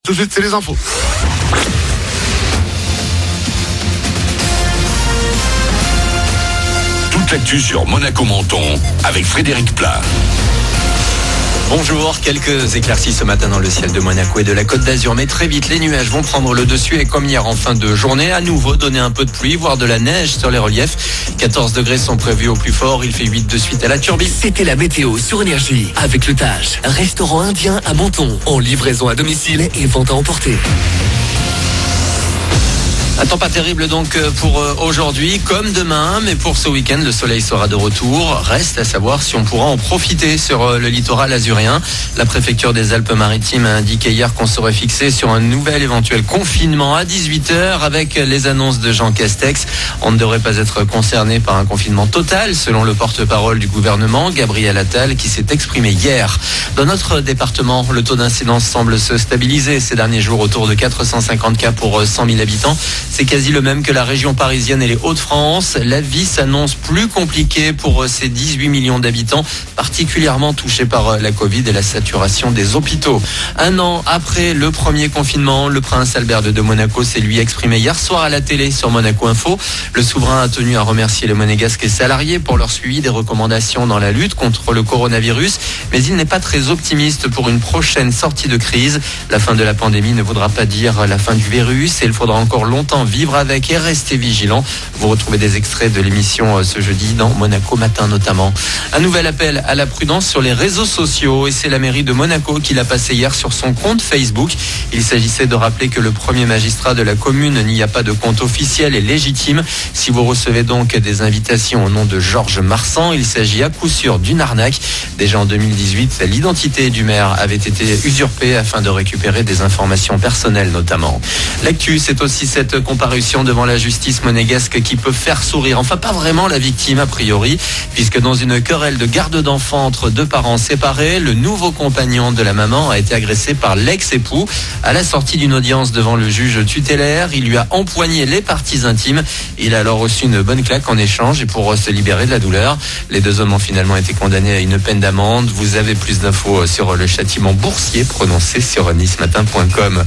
Tout de suite, c'est les infos. Toute l'actu sur Monaco-Menton avec Frédéric Plat. Bonjour, quelques éclaircies ce matin dans le ciel de Monaco et de la Côte d'Azur, mais très vite les nuages vont prendre le dessus et comme hier en fin de journée, à nouveau donner un peu de pluie, voire de la neige sur les reliefs. 14 degrés sont prévus au plus fort, il fait 8 de suite à la Turbie. C'était la météo sur Énergie avec le Tage, restaurant indien à Menton, en livraison à domicile et vente à emporter. Un temps pas terrible donc pour aujourd'hui comme demain, mais pour ce week-end le soleil sera de retour. Reste à savoir si on pourra en profiter sur le littoral azurien. La préfecture des Alpes-Maritimes a indiqué hier qu'on serait fixé sur un nouvel éventuel confinement à 18h avec les annonces de Jean Castex. On ne devrait pas être concerné par un confinement total selon le porte-parole du gouvernement, Gabriel Attal, qui s'est exprimé hier. Dans notre département, le taux d'incidence semble se stabiliser ces derniers jours autour de 450 cas pour 100 000 habitants. C'est quasi le même que la région parisienne et les Hauts-de-France. La vie s'annonce plus compliquée pour ces 18 millions d'habitants, particulièrement touchés par la Covid et la saturation des hôpitaux. Un an après le premier confinement, le prince Albert de Monaco s'est lui exprimé hier soir à la télé sur Monaco Info. Le souverain a tenu à remercier les monégasques et salariés pour leur suivi des recommandations dans la lutte contre le coronavirus, mais il n'est pas très optimiste pour une prochaine sortie de crise. La fin de la pandémie ne voudra pas dire la fin du virus et il faudra encore longtemps vivre avec et rester vigilant. Vous retrouvez des extraits de l'émission ce jeudi dans Monaco Matin notamment. Un nouvel appel à la prudence sur les réseaux sociaux et c'est la mairie de Monaco qui l'a passé hier sur son compte Facebook. Il s'agissait de rappeler que le premier magistrat de la commune n'y a pas de compte officiel et légitime. Si vous recevez donc des invitations au nom de Georges Marsan, il s'agit à coup sûr d'une arnaque. Déjà en 2018, l'identité du maire avait été usurpée afin de récupérer des informations personnelles notamment. L'actu, c'est aussi cette comparution devant la justice monégasque qui peut faire sourire, enfin pas vraiment la victime a priori, puisque dans une querelle de garde d'enfants entre deux parents séparés, le nouveau compagnon de la maman a été agressé par l'ex-époux. À la sortie d'une audience devant le juge tutélaire, il lui a empoigné les parties intimes. Il a alors reçu une bonne claque en échange et pour se libérer de la douleur. Les deux hommes ont finalement été condamnés à une peine d'amende. Vous avez plus d'infos sur le châtiment boursier prononcé sur nicematin.com.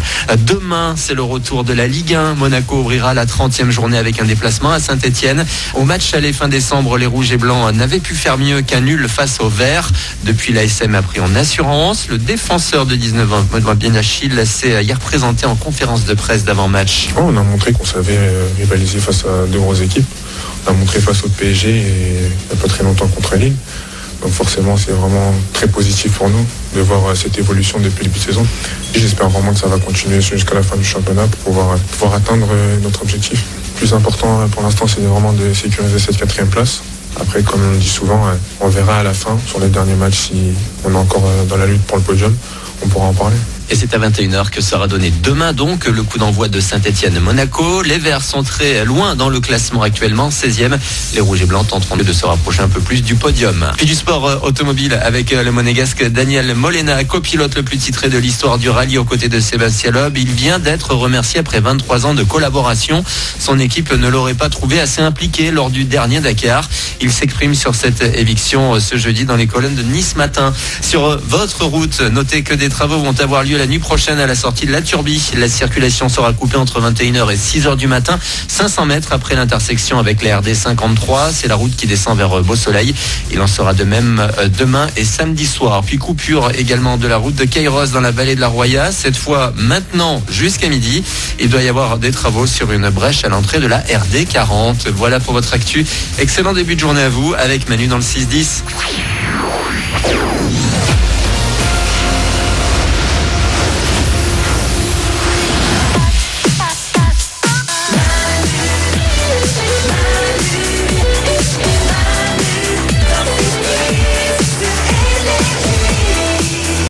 Demain, c'est le retour de la Ligue 1. Monaco ouvrira la 30e journée avec un déplacement à Saint-Etienne. Au match aller fin décembre, les Rouges et Blancs n'avaient pu faire mieux qu'un nul face aux Verts. Depuis, l'ASM a pris en assurance. Le défenseur de 19 ans, Benoît Bienachil, s'est hier présenté en conférence de presse d'avant-match. On a montré qu'on savait rivaliser face à deux grosses équipes. On a montré face au PSG et il n'y a pas très longtemps contre Lille. Donc forcément, c'est vraiment très positif pour nous de voir cette évolution depuis le début de saison. Et j'espère vraiment que ça va continuer jusqu'à la fin du championnat pour pouvoir atteindre notre objectif. Le plus important pour l'instant, c'est vraiment de sécuriser cette 4e place. Après, comme on le dit souvent, on verra à la fin, sur les derniers matchs, si on est encore dans la lutte pour le podium, on pourra en parler. Et c'est à 21h que sera donné demain donc le coup d'envoi de Saint-Etienne-Monaco. Les Verts sont très loin dans le classement actuellement, 16e. Les Rouges et Blancs tenteront de se rapprocher un peu plus du podium. Puis du sport automobile avec le monégasque Daniel Molena, copilote le plus titré de l'histoire du rallye aux côtés de Sébastien Loeb. Il vient d'être remercié après 23 ans de collaboration. Son équipe ne l'aurait pas trouvé assez impliqué lors du dernier Dakar. Il s'exprime sur cette éviction ce jeudi dans les colonnes de Nice Matin. Sur votre route, notez que des travaux vont avoir lieu la nuit prochaine à la sortie de la Turbie. La circulation sera coupée entre 21h et 6h du matin, 500 mètres après l'intersection avec la RD 53. C'est la route qui descend vers Beau-Soleil. Il en sera de même demain et samedi soir. Puis coupure également de la route de Kairos dans la vallée de la Roya. Cette fois maintenant jusqu'à midi. Il doit y avoir des travaux sur une brèche à l'entrée de la RD 40. Voilà pour votre actu. Excellent début de journée à vous avec Manu dans le 6-10.